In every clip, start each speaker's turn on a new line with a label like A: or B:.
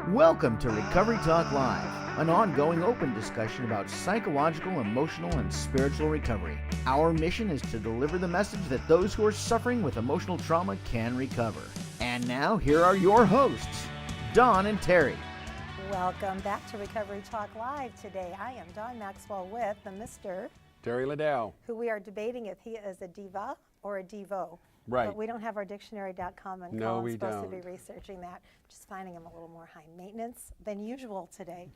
A: Welcome to Recovery Talk Live, an ongoing open discussion about psychological, emotional, and spiritual recovery. Our mission is to deliver the message that those who are suffering with emotional trauma can recover. And now, here are your hosts, Dawn and Terry.
B: Welcome back to Recovery Talk Live. Today, I am Dawn Maxwell with the Mr.
C: Terry Liddell.
B: Who we are debating if he is a diva or a devo.
C: Right.
B: But we don't have our dictionary.com, and
C: No,
B: Colin's
C: we
B: supposed
C: don't.
B: to be researching that. Just finding him a little more high maintenance than usual today.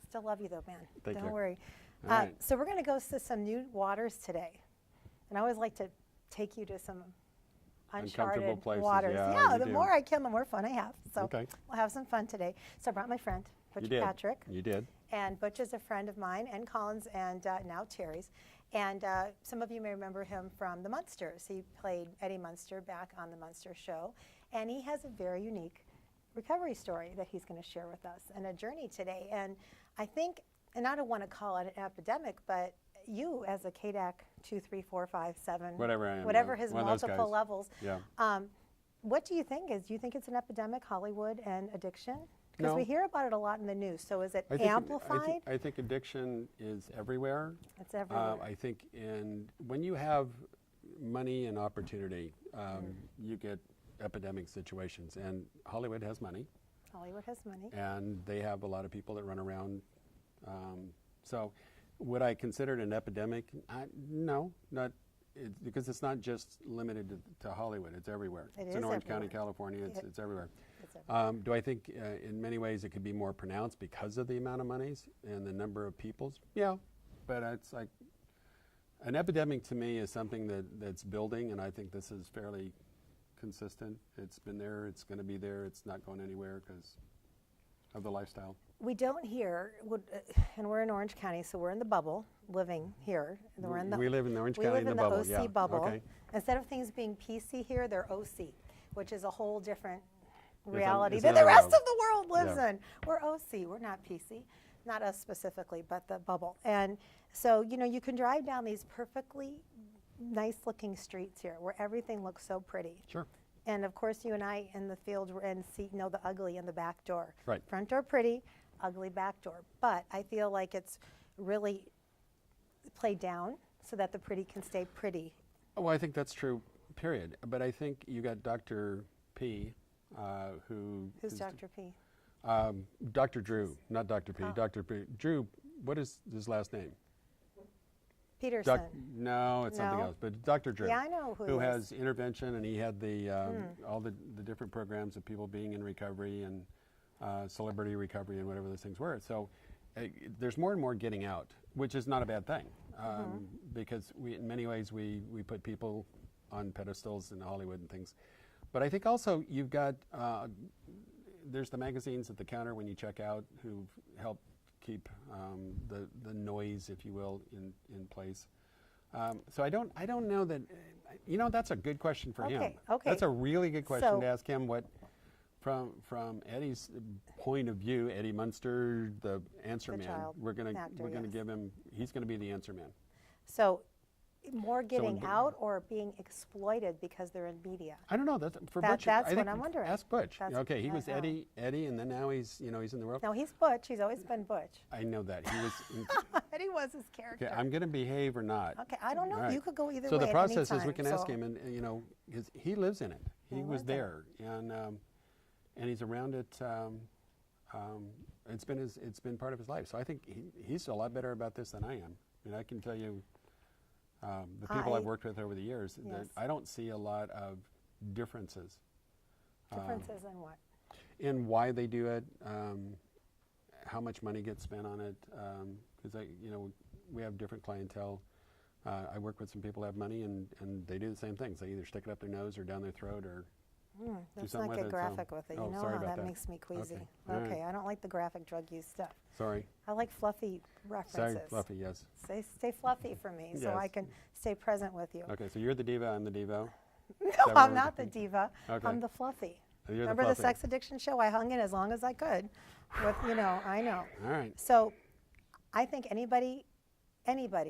B: Still love you though, man.
C: Thank
B: don't
C: you.
B: worry.
C: All right.
B: So we're going to go to some new waters today. And I always like to take you to some
C: Uncomfortable
B: uncharted
C: places,
B: waters.
C: yeah, you
B: the
C: do.
B: more I can, the more fun I have. So
C: Okay.
B: we'll have some fun today. So I brought my friend, Butch
C: You did.
B: Patrick.
C: You did.
B: And Butch is a friend of mine and Colin's and now Terry's. And some of you may remember him from the Munsters. He played Eddie Munster back on the Munster show. And he has a very unique recovery story that he's going to share with us and a journey today. And I think, and I don't want to call it an epidemic, but you as a KDAC 2, 3, 4, 5, 7,
C: Whatever I am,
B: whatever
C: yeah.
B: his
C: One of those
B: multiple
C: guys.
B: levels.
C: Yeah.
B: What do you think is? Do you think it's an epidemic, Hollywood and addiction? Because
C: No.
B: we hear about it a lot in the news. So is it
C: I think
B: amplified?
C: I think addiction is everywhere.
B: It's everywhere.
C: I think when you have money and opportunity, you get epidemic situations. And Hollywood has money,
B: Hollywood has money.
C: and they have a lot of people that run around. So would I consider it an epidemic? No, not. Because it's not just limited to Hollywood, it's everywhere.
B: It
C: It's
B: is
C: in Orange
B: everywhere.
C: County, California, it's everywhere.
B: It's everywhere.
C: Do I think in many ways it could be more pronounced because of the amount of monies and the number of peoples? Yeah, but it's like an epidemic to me is something that's building, and I think this is fairly consistent. It's been there, it's going to be there, it's not going anywhere because of the lifestyle.
B: We don't hear, and we're in Orange County, so we're in the bubble, living here. We're in the,
C: We live in the Orange
B: we
C: County
B: live
C: in the bubble,
B: OC
C: yeah.
B: bubble.
C: Okay.
B: Instead of things being PC here, they're OC, which is a whole different
C: a-
B: reality
C: it's
B: that the
C: another
B: rest
C: world.
B: of the world lives
C: Yeah.
B: in. We're OC, we're not PC. Not us specifically, but the bubble. And so, you can drive down these perfectly nice looking streets here where everything looks so pretty.
C: Sure.
B: And of course, you and I in the field were in see the ugly in the back door.
C: Right.
B: Front door pretty, ugly back door. But I feel like it's really played down so that the pretty can stay pretty.
C: Well, I think that's true, period. But I think you got Dr. P, who
B: Who's
C: is
B: Dr. P?
C: Dr. Drew, not Dr. P.
B: Oh.
C: Dr. P. Drew, what is his last name?
B: Peterson.
C: No, it's something
B: No?
C: else. But Dr. Drew,
B: Yeah, I know who
C: who
B: he
C: has
B: is.
C: intervention, and he had the all the different programs of people being in recovery and celebrity recovery and whatever those things were. So there's more and more getting out, which is not a bad thing, because in many ways we put people on pedestals in Hollywood and things. But I think also you've got there's the magazines at the counter when you check out who've helped keep the noise, if you will, in place. So I don't know that, that's a good question for him.
B: Okay.
C: That's a really good question
B: So-
C: to ask him. What from Eddie's point of view, Eddie Munster, the answer
B: The
C: man.
B: child
C: We're gonna
B: actor, yes.
C: give him. He's gonna be the answer man.
B: So more getting
C: in-
B: out or being exploited because they're in media?
C: I don't know. That's for
B: That-
C: Butch.
B: that's
C: I
B: what
C: think
B: I'm wondering.
C: Ask Butch.
B: That's-
C: Okay, he
B: I
C: was
B: know.
C: Eddie, and then now he's he's in the world.
B: No, he's Butch. He's always been Butch.
C: I know that he was.
B: Eddie was his character.
C: Okay, I'm going to behave or not.
B: Okay, I don't know.
C: All right.
B: You could go either
C: So
B: way
C: the
B: at
C: process
B: any
C: is we can
B: time,
C: ask
B: so-
C: him, and because he lives in it. He was
B: lives in it.
C: there, and he's around it. It's been part of his life. So I think he's a lot better about this than I am. I mean, I can tell you, the people I've worked with over the years, that
B: Yes.
C: I don't see a lot of differences.
B: Differences in what?
C: In why they do it, how much money gets spent on it, because we have different clientele. I work with some people who have money, and they do the same things. They either stick it up their nose or down their throat, or
B: Let's
C: something
B: not
C: with
B: get
C: it, so-
B: graphic with it.
C: Oh,
B: You know
C: sorry
B: how
C: about
B: that
C: that.
B: makes me queasy.
C: Okay. All right.
B: Okay, I don't like the graphic drug use stuff.
C: sorry,
B: I like fluffy references.
C: fluffy, yes.
B: Stay fluffy for me so I
C: Yes.
B: can stay present with you.
C: Okay, so you're the diva, I'm the Devo.
B: No,
C: that
B: I'm
C: what
B: not
C: we're-
B: the diva.
C: Okay.
B: I'm the fluffy.
C: Oh, you're
B: Remember
C: the
B: the
C: fluffy.
B: sex addiction show? I hung in as long as I could. With, I know.
C: All right.
B: So I think anybody,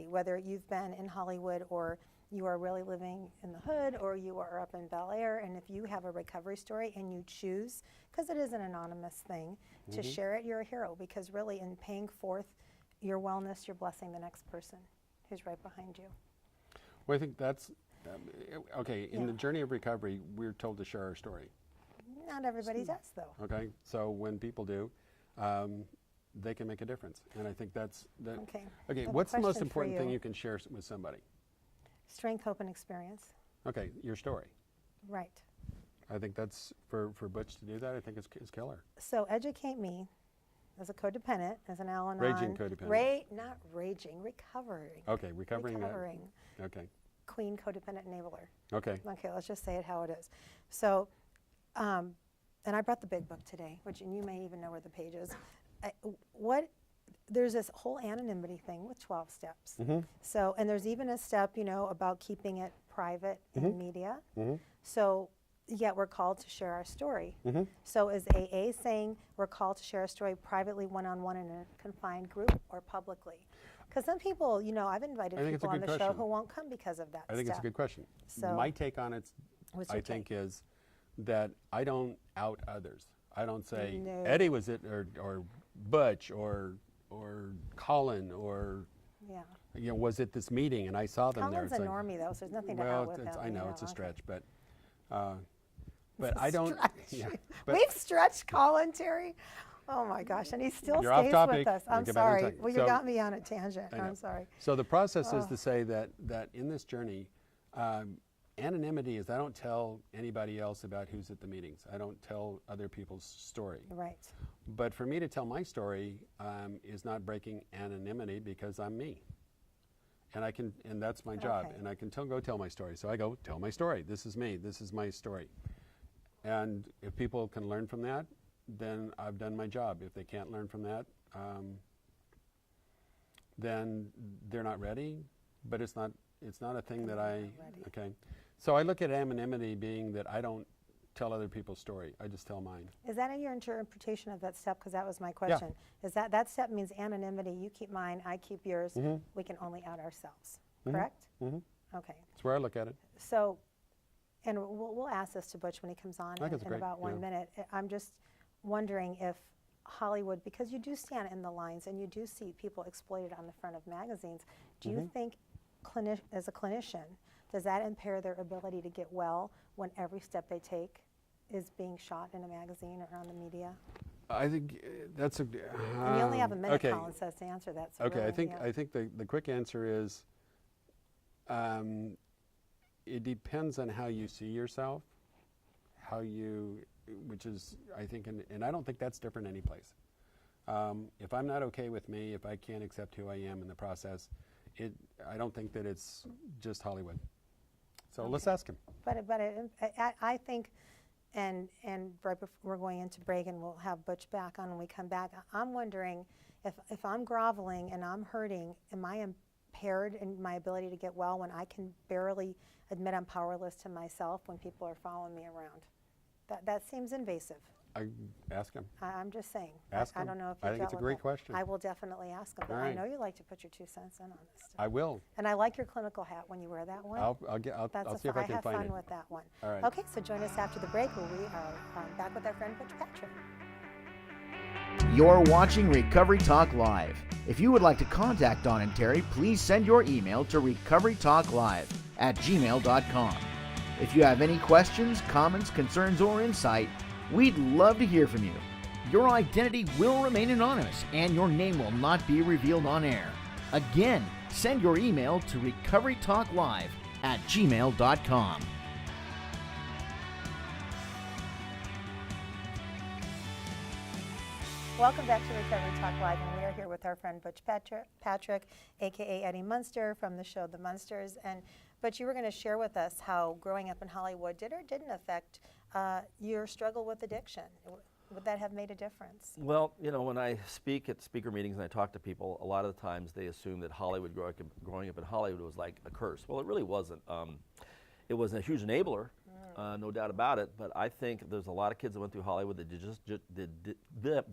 B: whether you've been in Hollywood or you are really living in the hood or you are up in Bel Air, and if you have a recovery story and you choose, because it is an anonymous thing, to share it, you're a hero, because really in paying forth your wellness, you're blessing the next person who's right behind you.
C: Well, I think that's, okay, in the journey of recovery, we're told to share our story.
B: Not everybody does, though.
C: Okay, so when people do, they can make a difference. And I think that's,
B: Okay.
C: Okay,
B: Well,
C: what's the most
B: question for
C: important thing
B: you.
C: you can share with somebody?
B: Strength, hope, and experience.
C: Okay, your story.
B: Right.
C: I think that's, for Butch to do that, I think it's killer.
B: So educate me as a codependent, as an Al-Anon.
C: Raging codependent.
B: Not raging, recovering.
C: Okay, recovering. Okay.
B: Queen codependent enabler.
C: Okay.
B: Okay, let's just say it how it is. So, and I brought the big book today, which, and you may even know where the page is. There's this whole anonymity thing with 12 steps. So, and there's even a step, you know, about keeping it private in media. So, yet we're called to share our story. So is AA saying we're called to share our story privately, one-on-one, in a confined group, or publicly? Because some people, you know, I've invited people on the show who won't come because of that
C: I think it's a good question.
B: So
C: my take on it, I think, is that I don't out others. I don't say Eddie was it, or Butch, or Colin, or you know, was it this meeting and I saw them there.
B: Colin's a normie though, so there's nothing to out with him.
C: I know it's a stretch, but I don't. Yeah,
B: we've stretched Colin, Terry. Oh my gosh, and he still
C: You're off
B: stays
C: topic.
B: with us. I'm
C: We'll get back on
B: sorry.
C: topic.
B: Well, you got me on a tangent. I'm sorry.
C: So the process is to say that in this journey, anonymity is I don't tell anybody else about who's at the meetings. I don't tell other people's story.
B: Right.
C: But for me to tell my story is not breaking anonymity, because I'm me. And I can, and that's my job. And I can go tell my story. So I go tell my story. This is me. This is my story. And if people can learn from that, then I've done my job. If they can't learn from that, then they're not ready. But it's not a thing that okay. So I look at anonymity being that I don't tell other people's story. I just tell mine. Is
B: that in your interpretation of that step? Because that was my question.
C: Yeah.
B: Is that step means anonymity? You keep mine, I keep yours. We can only out ourselves. Correct? Okay.
C: That's where I look at it.
B: So, and we'll ask this to Butch when he comes on in about 1 minute. I'm just wondering if Hollywood, because you do stand in the lines and you do see people exploited on the front of magazines, do you think as a clinician, does that impair their ability to get well when every step they take is being shot in a magazine or on the media?
C: I think that's a.
B: And you only have a minute, Colin says, to answer that. So
C: okay,
B: really,
C: I think the quick answer is it depends on how you see yourself, which is, I think, and I don't think that's different any place. If I'm not okay with me, if I can't accept who I am in the process, I don't think that it's just Hollywood. So let's ask him.
B: But I think, and right before we're going into break, and we'll have Butch back on when we come back, I'm wondering if I'm groveling and I'm hurting, am I impaired in my ability to get well when I can barely admit I'm powerless to myself when people are following me around? That seems invasive.
C: Ask him.
B: I'm just saying.
C: Ask him.
B: I don't know if
C: I think it's a great question.
B: I will definitely ask him.
C: All right.
B: I know you like to put your 2 cents in on this stuff.
C: I will.
B: And I like your clinical hat when you wear that one.
C: I'll see if I can find it.
B: I have fun with that one.
C: All right.
B: Okay, so join us after the break where we are back with our friend Butch Patrick.
A: You're watching Recovery Talk Live. If you would like to contact Don and Terry, please send your email to recoverytalklive@gmail.com. If you have any questions, comments, concerns, or insight, we'd love to hear from you. Your identity will remain anonymous and your name will not be revealed on air. Again, send your email to recoverytalklive@gmail.com.
B: Welcome back to Recovery Talk Live, and we are here with our friend Butch Patrick, a.k.a. Eddie Munster, from the show The Munsters. And Butch, you were going to share with us how growing up in Hollywood did or didn't affect your struggle with addiction. Would that have made a difference?
D: Well, you know, when I speak at speaker meetings and I talk to people, a lot of the times they assume that Hollywood, growing up in Hollywood was like a curse. Well, it really wasn't. It was a huge enabler, no doubt about it, but I think there's a lot of kids that went through Hollywood that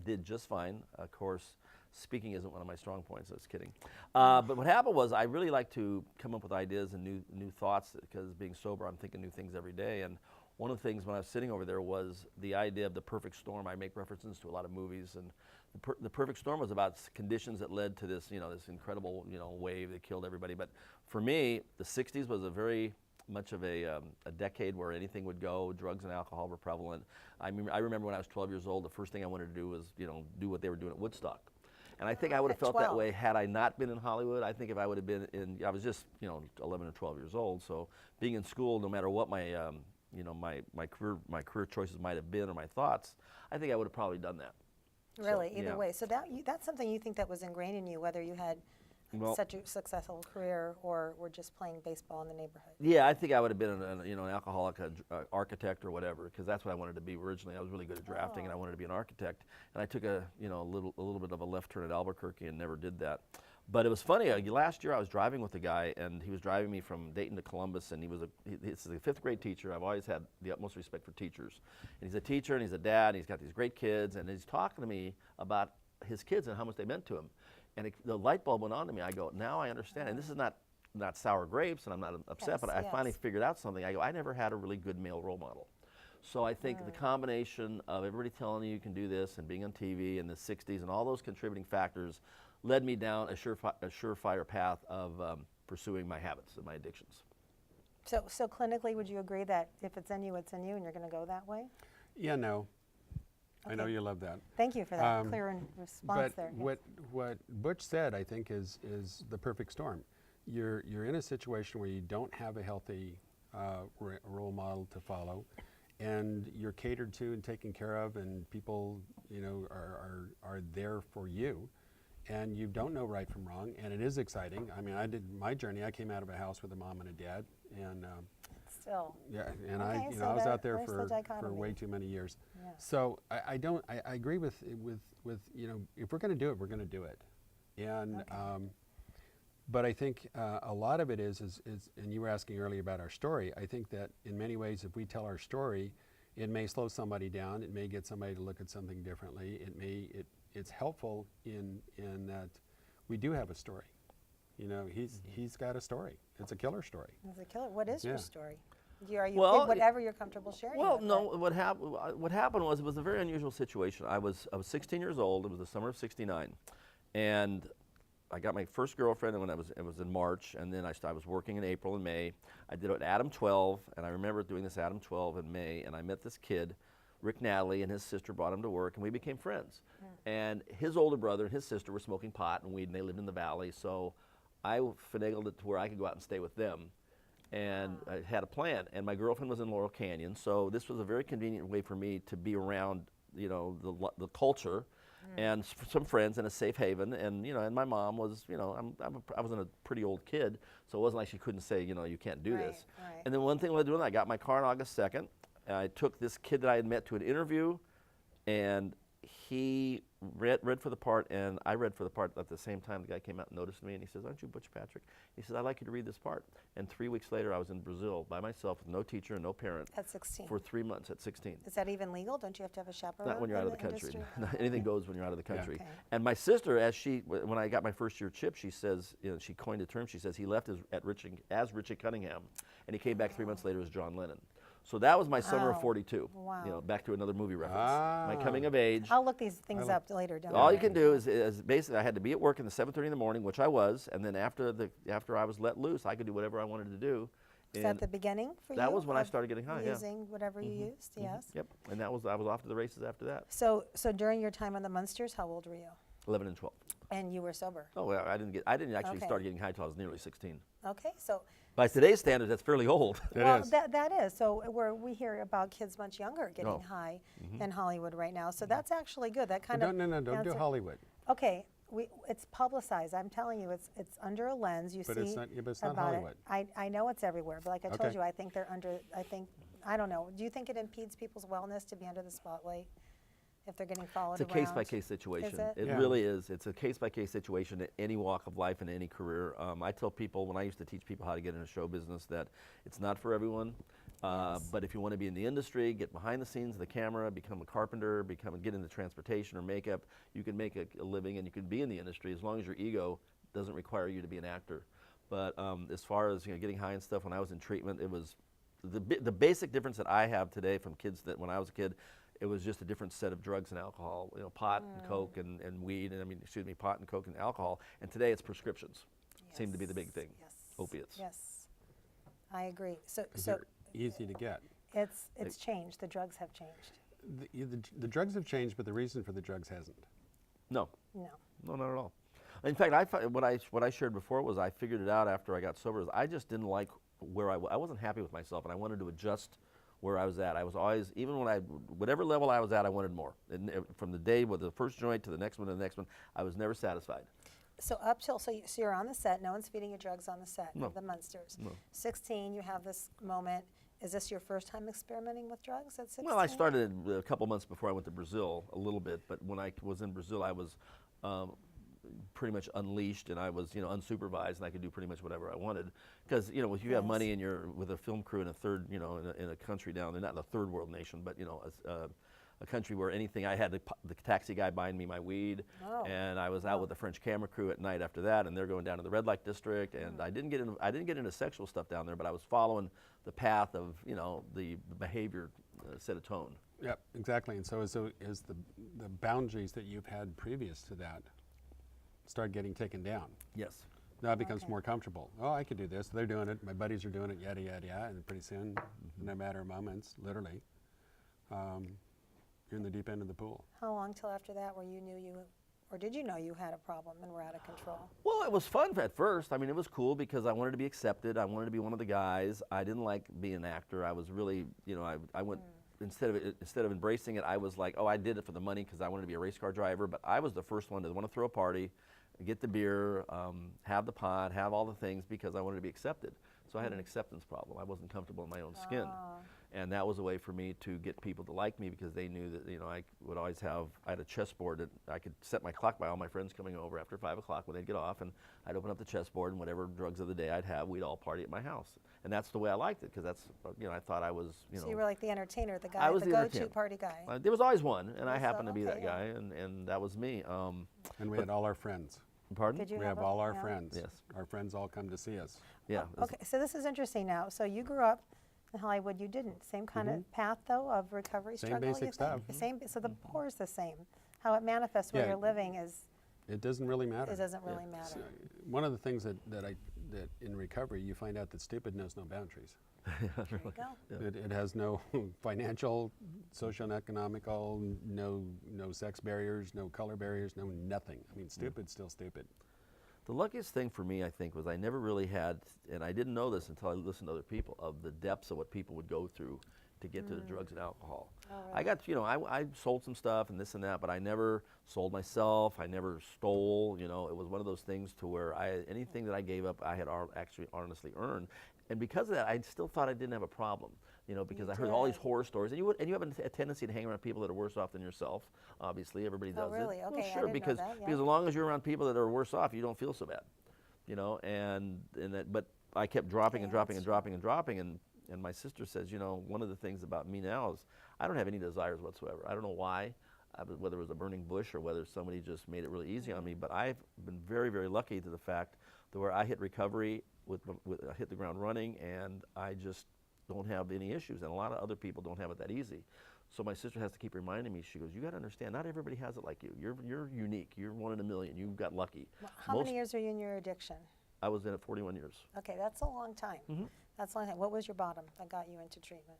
D: did just fine. Of course, speaking isn't one of my strong points. I was kidding. But what happened was I really like to come up with ideas and new thoughts, because being sober, I'm thinking new things every day. And one of the things when I was sitting over there was the idea of the perfect storm. I make references to a lot of movies, and the perfect storm was about conditions that led to this, this incredible, wave that killed everybody. But for me, the 60s was a very much of a decade where anything would go. Drugs and alcohol were prevalent. I remember when I was 12 years old, the first thing I wanted to do was, do what they were doing at Woodstock. And I think I would have
B: At
D: felt
B: 12.
D: that way had I not been in Hollywood. I think if I would have been I was just, 11 or 12 years old. So being in school, no matter what my, my career choices might have been or my thoughts, I think I would have probably done that.
B: Really,
D: So,
B: either
D: yeah.
B: way. So that's something you think that was ingrained in you, whether you had such a successful career or were just playing baseball in the neighborhood.
D: Yeah, I think I would have been an alcoholic architect or whatever, because that's what I wanted to be originally. I was really good at drafting, and I wanted to be an architect. And I took a little bit of a left turn at Albuquerque and never did that. But it was funny. Last year I was driving with a guy, and he was driving me from Dayton to Columbus, and he's a fifth grade teacher. I've always had the utmost respect for teachers. And he's a teacher, and he's a dad, and he's got these great kids, and he's talking to me about his kids and how much they meant to him. And the light bulb went on to me. I go, now I understand. And this is not sour grapes, and I'm not upset,
B: Yes,
D: but I
B: yes.
D: finally figured out something. I go, I never had a really good male role model. So I think the combination of everybody telling you can do this and being on TV in the 60s and all those contributing factors led me down a surefire path of pursuing my habits and my addictions.
B: So clinically, would you agree that if it's in you, it's in you, and you're going to go that way?
C: Yeah, no. I know
B: Okay.
C: you love that.
B: Thank you for that clear response
C: But
B: there.
C: what Butch said, I think, is the perfect storm. You're in a situation where you don't have a healthy role model to follow, and you're catered to and taken care of, and people, are there for you, and you don't know right from wrong, and it is exciting. I mean, I did my journey. I came out of a house with a mom and a dad, and
B: Still.
C: yeah, and
B: Okay,
C: I
B: so
C: was out there
B: there's the
C: for
B: dichotomy.
C: way too many years.
B: Yeah.
C: So I agree with if we're going to do it, we're going to do it, and
B: Okay.
C: but I think a lot of it is and you were asking earlier about our story. I think that in many ways, if we tell our story, it may slow somebody down. It may get somebody to look at something differently. It's helpful in that we do have a story. He's got a story. It's a killer story.
B: As a killer, what is your
C: Yeah.
B: story? Are you
D: Well,
B: whatever you're comfortable sharing?
D: Well,
B: with
D: no.
B: it.
D: What happened was it was a very unusual situation. I was 16 years old. It was the summer of '69, and I got my first girlfriend. And it was in March, and then I was working in April and May. I did it at Adam 12, and I remember doing this Adam 12 in May, and I met this kid, Rick Natalie, and his sister brought him to work, and we became friends. And his older brother and his sister were smoking pot and weed, and they lived in the valley. So I finagled it to where I could go out and stay with them. And I had a plan, and my girlfriend was in Laurel Canyon, so this was a very convenient way for me to be around, the culture, and some friends in a safe haven, and and my mom was, I wasn't a pretty old kid, so it wasn't like she couldn't say, you can't do
B: Right,
D: this.
B: right.
D: And then one thing I was doing, I got my car on August 2nd, and I took this kid that I had met to an interview, and he read for the part, and I read for the part at the same time. The guy came out and noticed me, and he says, "Aren't you Butch Patrick?" He says, "I'd like you to read this part." And 3 weeks later, I was in Brazil by myself with no teacher and no parent
B: At 16.
D: for 3 months at 16.
B: Is that even legal? Don't you have to have a chaperone?
D: Not when you're out
B: in
D: of the country.
B: industry?
D: Anything goes when you're out of the country.
B: Okay.
D: And my sister, when I got my first year chip, she says, she coined a term. She says he left as Richie Cunningham, and he came back 3 months later as John Lennon. So that was my summer of
B: Wow.
D: 42.
B: Wow.
D: Back to another movie reference. My coming of age.
B: I'll look these things up later, don't
D: All
B: worry.
D: you can do is basically I had to be at work in the 7:30 in the morning, which I was, and then after I was let loose, I could do whatever I wanted to do.
B: Is that the beginning for you?
D: That was when I
B: of
D: started getting high, yeah.
B: Using whatever you used, yes.
D: Yep, and I was off to the races after that.
B: So during your time on the Munsters, how old were you?
D: 11 and 12.
B: And you were sober.
D: Oh, well, I didn't actually
B: Okay.
D: start getting high until I was nearly 16.
B: Okay, so
D: By today's standards, that's fairly old.
B: well,
C: is.
B: that is. So we hear about kids much younger getting
D: Oh.
B: high in Hollywood right now. So that's actually good. That kind
C: No,
B: of
C: don't do
B: answer-
C: Hollywood.
B: Okay, it's publicized. I'm telling you, it's under a lens. You
C: But
B: see
C: it's not- yeah, but it's not
B: about
C: Hollywood.
B: it. I know it's everywhere, but like I told
C: Okay.
B: you, I think they're under. I don't know. Do you think it impedes people's wellness to be under the spotlight if they're getting followed
D: It's a
B: around?
D: case-by-case situation.
B: Is it?
C: Yeah.
D: Really is. It's a case-by-case situation in any walk of life and any career. I tell people when I used to teach people how to get into show business that it's not for everyone. But if you want to be in the industry, get behind the scenes of the camera, become a carpenter, get into transportation or makeup, you can make a living and you can be in the industry as long as your ego doesn't require you to be an actor. But as far as getting high and stuff, when I was in treatment, it was the basic difference that I have today from kids that when I was a kid, it was just a different set of drugs and alcohol, pot and coke and weed, and pot and coke and alcohol. And today it's prescriptions. Seem to be the big thing.
B: Yes.
D: Opiates.
B: Yes, I agree. So
C: They're easy to get.
B: it's changed. The drugs have changed.
C: The drugs have changed, but the reason for the drugs hasn't.
D: No.
B: No.
D: No, not at all. In fact, what I shared before was I figured it out after I got sober. Is I just didn't like where I wasn't happy with myself, and I wanted to adjust where I was at. I was always, even when whatever level I was at, I wanted more. And from the day with the first joint to the next one to the next one, I was never satisfied.
B: So so you're on the set. No one's feeding you drugs on the set of the Munsters.
D: No.
B: 16, you have this moment. Is this your first time experimenting with drugs at 16?
D: Well, I started a couple months before I went to Brazil a little bit, but when I was in Brazil, I was pretty much unleashed, and I was unsupervised, and I could do pretty much whatever I wanted. Because if you have money and you're with a film crew in a third, in a country down there, not in a third world nation, but a country where anything, I had the taxi guy buying me my weed, and I was out with the French camera crew at night after that, and they're going down to the red light district, and I didn't get into sexual stuff down there, but I was following the path of the behavior set a tone.
C: Yep, exactly. And so as the boundaries that you've had previous to that start getting taken down.
D: Yes.
C: Now it becomes more comfortable. Oh, I could do this. They're doing it. My buddies are doing it. Yada yada yada. And pretty soon, in a matter of moments, literally, you're in the deep end of the pool.
B: How long till after that where you knew or did you know you had a problem and were out of control?
D: Well, it was fun at first. I mean, it was cool because I wanted to be accepted. I wanted to be one of the guys. I didn't like being an actor. I was really, I went, instead of embracing it, I was like, oh, I did it for the money because I wanted to be a race car driver. But I was the first one to want to throw a party, get the beer, have the pot, have all the things because I wanted to be accepted. So I had an acceptance problem. I wasn't comfortable in my own skin. And that was a way for me to get people to like me because they knew that, I would always I had a chessboard that I could set my clock by all my friends coming over after 5 o'clock when they'd get off, and I'd open up the chessboard and whatever drugs of the day I'd have, we'd all party at my house. And that's the way I liked it because that's, I thought I was,
B: So you were like the entertainer, the guy,
D: I was
B: the go-to party guy.
D: There was always one, and I happened to be
B: okay,
D: that guy, and that was me.
C: And we had all our friends.
D: Pardon?
B: Did you
C: We have all our friends.
D: Yes.
C: Our friends all come to see us.
D: Yeah.
B: Okay, so this is interesting now. So you grew up in Hollywood, you didn't. Same kind of path, though, of recovery
C: Same
B: struggle,
C: basic
B: you think?
C: stuff.
B: Same, so the core is the same. How it manifests where
C: Yeah.
B: you're living is,
C: It doesn't really matter.
B: it doesn't really matter.
C: So, one of the things that in recovery you find out that stupid knows no boundaries.
B: There you go.
C: It has no financial, social and economical, no sex barriers, no color barriers, no nothing. I mean, stupid's still stupid.
D: The luckiest thing for me, I think, was I never really had, and I didn't know this until I listened to other people, of the depths of what people would go through to get to the drugs and alcohol.
B: Oh,
D: I got, I sold some stuff and this and that, but I never sold myself. I never stole. It was one of those things to where anything that I gave up, I had actually honestly earned. And because of that, I still thought I didn't have a problem. Because I heard all these horror stories, and you have a tendency to hang around people that are worse off than yourself. Obviously, everybody does
B: Oh, really?
D: it.
B: Okay,
D: Well,
B: I
D: sure,
B: didn't know
D: because
B: that, yeah.
D: because as long as you're around people that are worse off, you don't feel so bad. But I kept dropping and dropping and dropping and dropping, and my sister says, one of the things about me now is I don't have any desires whatsoever. I don't know why, whether it was a burning bush or whether somebody just made it really easy on me. But I've been very, very lucky to the fact that where I hit recovery, I hit the ground running, and I just don't have any issues, and a lot of other people don't have it that easy. So my sister has to keep reminding me. She goes, "You got to understand, not everybody has it like you. You're unique. You're one in a million. You got lucky."
B: Well, how many years are you in your addiction?
D: I was in it 41 years.
B: Okay, that's a long time. That's a long time. What was your bottom that got you into treatment?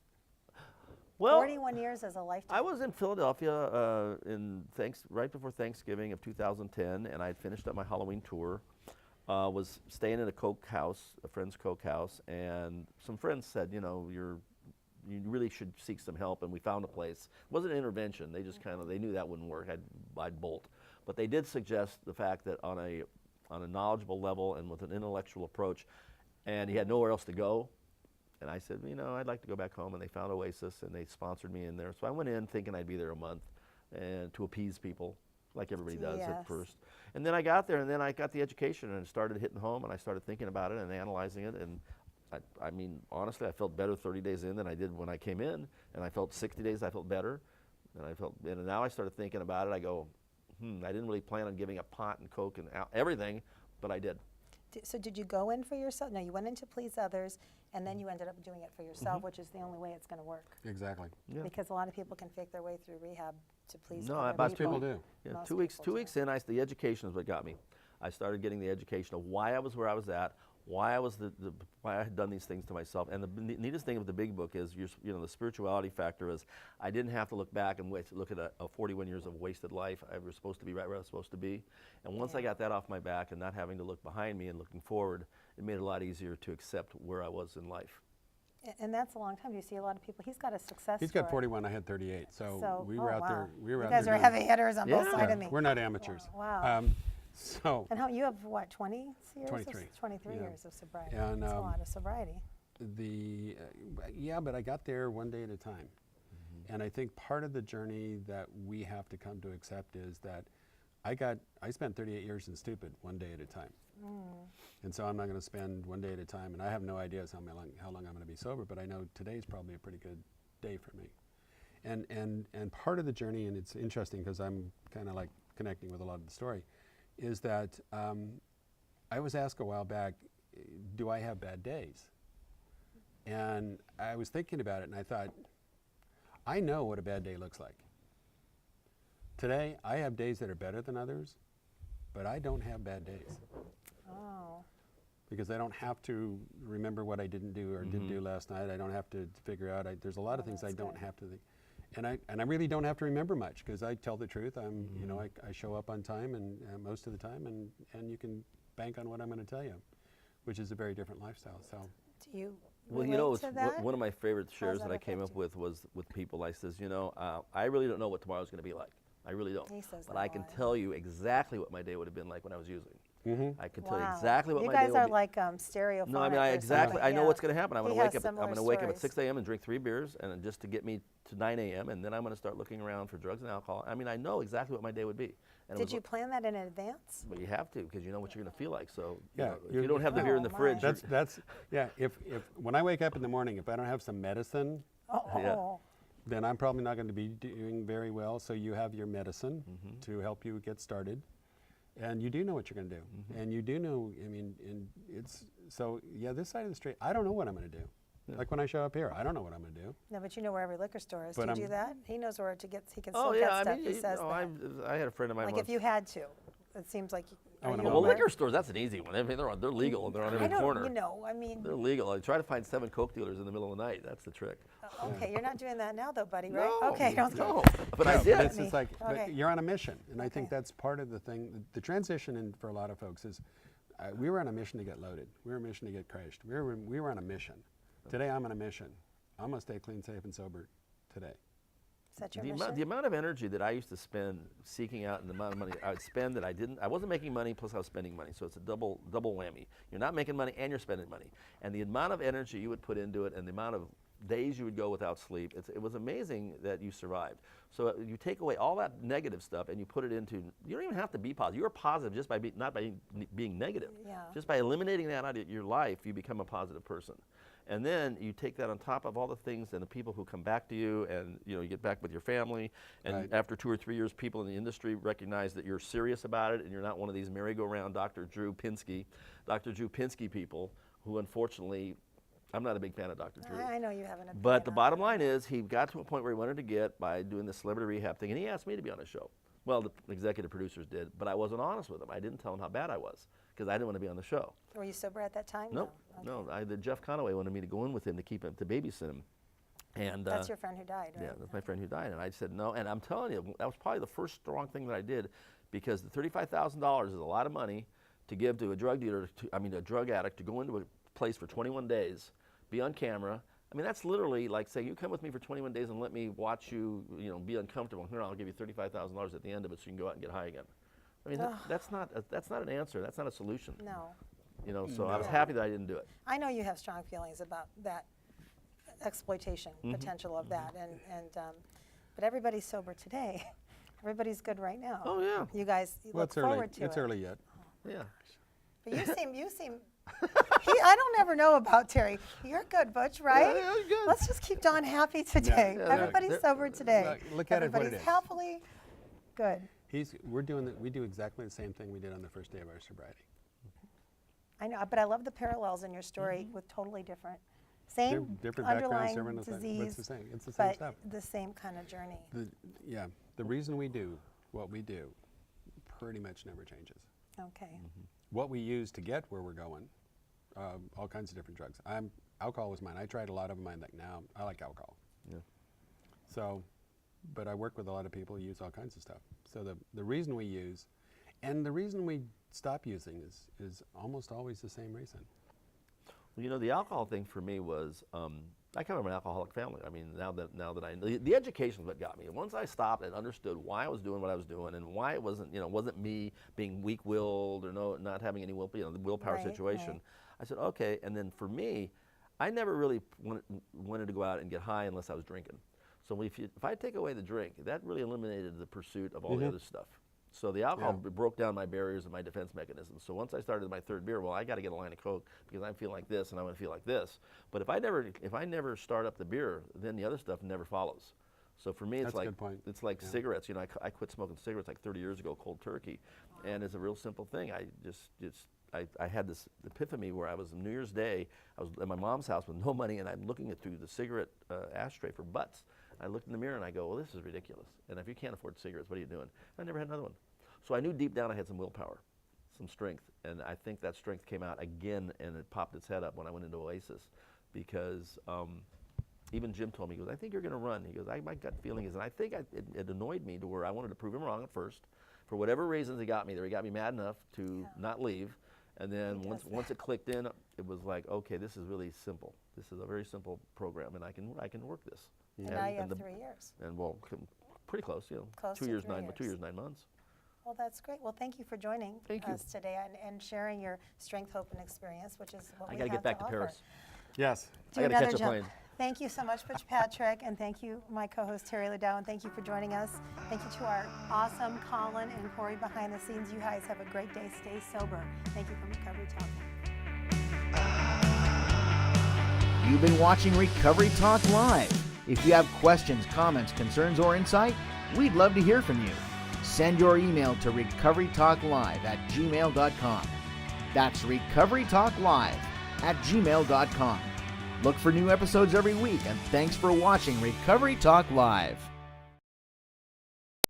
D: Well,
B: 41 years is a lifetime.
D: I was in Philadelphia right before Thanksgiving of 2010, and I had finished up my Halloween tour. Was staying in a friend's coke house, and some friends said, you really should seek some help, and we found a place. It wasn't an intervention. They just they knew that wouldn't work. I'd bolt. But they did suggest the fact that on a knowledgeable level and with an intellectual approach, and he had nowhere else to go. And I said, I'd like to go back home, and they found Oasis, and they sponsored me in there. So I went in thinking I'd be there a month, and to appease people, like everybody does at first. And then I got there, and then I got the education, and started hitting home, and I started thinking about it and analyzing it, and I mean, honestly, I felt better 30 days in than I did when I came in, and I felt 60 days I felt better, and now I started thinking about it. I go, I didn't really plan on giving up pot and coke and everything, but I did.
B: So did you go in for yourself? No, you went in to please others, and then you ended up doing it for yourself, which is the only way it's going to work.
C: Exactly.
D: Yeah.
B: Because a lot of people can fake their way through rehab to please
D: No,
B: other
D: about
C: Most people do.
D: Yeah,
B: Most
D: 2 weeks.
B: people
D: 2
B: do.
D: weeks in, the education is what got me. I started getting the education of why I was where I was at, why I was why I had done these things to myself. And the neatest thing of the big book is, the spirituality factor is, I didn't have to look back and look at a 41 years of wasted life. I was supposed to be right where I was supposed to be. And once I got that off my back and not having to look behind me and looking forward, it made it a lot easier to accept where I was in life.
B: And that's a long time. You see a lot of people. He's got a success
C: He's
B: story.
C: got 41. I had 38. So,
B: So,
C: we were out there.
B: wow.
C: We were
B: You
C: out
B: guys
C: there
B: are
C: doing-
B: heavy hitters on both
D: Yeah.
B: sides of me.
C: We're not amateurs.
B: Wow.
C: So
B: And how you have what, 20 years?
C: 23.
B: 23
C: Yeah.
B: years of sobriety.
C: And,
B: That's a lot of sobriety.
C: yeah, but I got there one day at a time. And I think part of the journey that we have to come to accept is that I spent 38 years in stupid one day at a time. And so I'm not going to spend one day at a time, and I have no idea how long I'm going to be sober, but I know today's probably a pretty good day for me. And part of the journey, and it's interesting because I'm kind of like connecting with a lot of the story, is that I was asked a while back, do I have bad days? And I was thinking about it, and I thought, I know what a bad day looks like. Today, I have days that are better than others, but I don't have bad days.
B: Oh.
C: Because I don't have to remember what I didn't do or didn't do last night. I don't have to figure out, there's a lot of things I
B: that's
C: don't
B: good.
C: have to think. And I really don't have to remember much because I tell the truth. I show up on time and most of the time, and you can bank on what I'm going to tell you, which is a very different lifestyle. So.
B: Do you
D: Well,
B: relate to that?
D: one of my favorite shares
B: that
D: that I came
B: affect
D: up with was with people. I says, I really don't know what tomorrow's going to be like. I really don't.
B: He says
D: But
B: that
D: I
B: a
D: can
B: lot.
D: tell you exactly what my day would have been like when I was using. I can tell you
B: Wow.
D: exactly what
B: you
D: my
B: guys
D: day would
B: are
D: be.
B: like stereophonic.
D: No, I mean, I know what's going to happen. I'm going to wake up. I'm going to wake up at 6 a.m. and drink 3 beers, and just to get me to 9 a.m. And then I'm going to start looking around for drugs and alcohol. I mean, I know exactly what my day would be. And it
B: Did
D: was
B: you plan that in advance?
D: But you have to, because you know what you're going to feel like. So
C: Yeah,
D: if you don't have the beer in the
B: Oh,
D: fridge,
B: my.
C: That's yeah. If when I wake up in the morning, if I don't have some medicine,
B: Oh.
C: then I'm probably not going to be doing very well. So you have your medicine to help you get started, and you do know what you're going to do, and you do know. I mean, and it's so yeah. This side of the street, I don't know what I'm going to do. Like when I show up here, I don't know what I'm going to do.
B: No, but you know where every liquor store is.
C: But
B: Do you do
C: I'm-
B: that? He knows where to get. He can still
D: oh
B: get
D: yeah,
B: stuff.
D: I mean,
B: He says that.
D: I had a friend of mine.
B: Like
D: once-
B: if you had to, it seems like.
C: Oh,
B: are
C: and
B: you
C: I'm
D: well,
C: aware.
B: aware?
D: liquor stores, that's an easy one. I mean, they're legal and they're on
B: I
D: every
B: don't.
D: corner.
B: You know, I mean.
D: They're legal. I try to find 7 Coke dealers in the middle of the night. That's the trick.
B: Okay, you're not doing that now, though, buddy, right?
D: No,
B: Okay, don't
D: no.
B: go.
D: But
C: No,
D: I did.
C: It's just like
B: Okay.
C: but you're on a mission, and I think
B: Okay.
C: that's part of the thing. The transition for a lot of folks is we were on a mission to get loaded. We were on a mission to get crashed. We were on a mission. Today I'm on a mission. I'm gonna stay clean, safe, and sober today.
B: Is that your
D: The
B: mission?
D: amount of energy that I used to spend seeking out and the amount of money I would spend that I wasn't making money, plus I was spending money. So it's a double whammy. You're not making money and you're spending money. And the amount of energy you would put into it and the amount of days you would go without sleep, it was amazing that you survived. So you take away all that negative stuff and you put it into, you don't even have to be positive. You're positive just by not by being negative.
B: Yeah.
D: Just by eliminating that out of your life, you become a positive person. And then you take that on top of all the things and the people who come back to you, and you get back with your family. And
C: Right.
D: after 2 or 3 years, people in the industry recognize that you're serious about it, and you're not one of these merry-go-round Dr. Drew Pinsky people who, unfortunately, I'm not a big fan of Dr. Drew.
B: I know you have an opinion.
D: But the
B: on
D: bottom
B: that.
D: line is, he got to a point where he wanted to get by doing the celebrity rehab thing, and he asked me to be on his show. Well, the executive producers did, but I wasn't honest with him. I didn't tell him how bad I was, because I didn't want to be on the show.
B: Were you sober at that time?
D: No,
B: Okay.
D: no. Jeff Conaway wanted me to go in with him to keep him, to babysit him. And
B: That's your friend who died, right?
D: yeah, that's my friend who died, and I said no. And I'm telling you, that was probably the first strong thing that I did, because the $35,000 is a lot of money to give to a drug dealer, a drug addict, to go into a place for 21 days, be on camera. I mean, that's literally like saying, you come with me for 21 days and let me watch you, be uncomfortable. Here, I'll give you $35,000 at the end of it so you can go out and get high again. I mean, that's not an answer. That's not a solution.
B: No.
D: So I was happy that I didn't do it.
B: I know you have strong feelings about that exploitation potential of that, but everybody's sober today. Everybody's good right now.
D: Oh, yeah.
B: You guys
C: Well,
B: look
C: it's early.
B: forward to it.
C: It's early yet.
D: Yeah.
B: But you seem I don't ever know about Terry. You're good, Butch, right?
D: Yeah, good.
B: Let's just keep Don happy today.
C: Yeah,
B: Everybody's sober today.
C: Look at it what it
B: Everybody's
C: is.
B: happily good.
C: We do exactly the same thing we did on the first day of our sobriety.
B: I know, but I love the parallels in your story with totally different, same
C: Different backgrounds,
B: underlying
C: different
B: disease,
C: but it's the same. It's the same
B: but
C: stuff.
B: the same kind of journey.
C: The reason we do what we do pretty much never changes.
B: Okay.
C: What we use to get where we're going, all kinds of different drugs. Alcohol was mine. I tried a lot of them. I think now I like alcohol.
D: Yeah.
C: So, but I work with a lot of people who use all kinds of stuff. So the reason we use, and the reason we stop using is almost always the same reason.
D: Well, you know, the alcohol thing for me was, I come from an alcoholic family. I mean, now that I know, the education is what got me. Once I stopped and understood why I was doing what I was doing and why it wasn't me being weak-willed or not having any the willpower situation.
B: Right.
D: I said, okay. And then for me, I never really wanted to go out and get high unless I was drinking. So if I take away the drink, that really eliminated the pursuit of all the other stuff. So the alcohol broke down my barriers and my defense mechanisms. So once I started my third beer, well, I got to get a line of Coke because I feel like this and I want to feel like this. But if I never start up the beer, then the other stuff never follows. So for me, it's
C: That's a good point.
D: it's like cigarettes. You know, I quit smoking cigarettes like 30 years ago, cold turkey, and it's a real simple thing. I had this epiphany where I was on New Year's Day. I was at my mom's house with no money, and I'm looking through the cigarette ashtray for butts. I looked in the mirror and I go, well, this is ridiculous. And if you can't afford cigarettes, what are you doing? I never had another one. So I knew deep down I had some willpower, some strength. And I think that strength came out again and it popped its head up when I went into Oasis. Because even Jim told me, he goes, I think you're going to run. He goes, my gut feeling is, and I think it annoyed me to where I wanted to prove him wrong at first. For whatever reasons he got me there, he got me mad enough to not leave. And then once it clicked in, it was like, okay, this is really simple. This is a very simple program, and I can work this.
B: And now you have 3 years.
D: And well, pretty close,
B: Close
D: 2
B: to
D: years,
B: 3
D: 2 years, 9 months.
B: Well, that's great. Well, thank you for joining us today and sharing your strength, hope, and experience, which is what we have to offer.
D: I got to get back to Paris.
C: Yes.
D: I got to catch a plane.
B: Thank you so much, Butch Patrick, and thank you, my co-host Terry Liddell, and thank you for joining us. Thank you to our awesome Colin and Corey behind the scenes. You guys have a great day. Stay sober. Thank you from Recovery Talk.
A: You've been watching Recovery Talk Live. If you have questions, comments, concerns, or insight, we'd love to hear from you. Send your email to recoverytalklive@gmail.com. That's recoverytalklive@gmail.com. Look for new episodes every week, and thanks for watching Recovery Talk Live.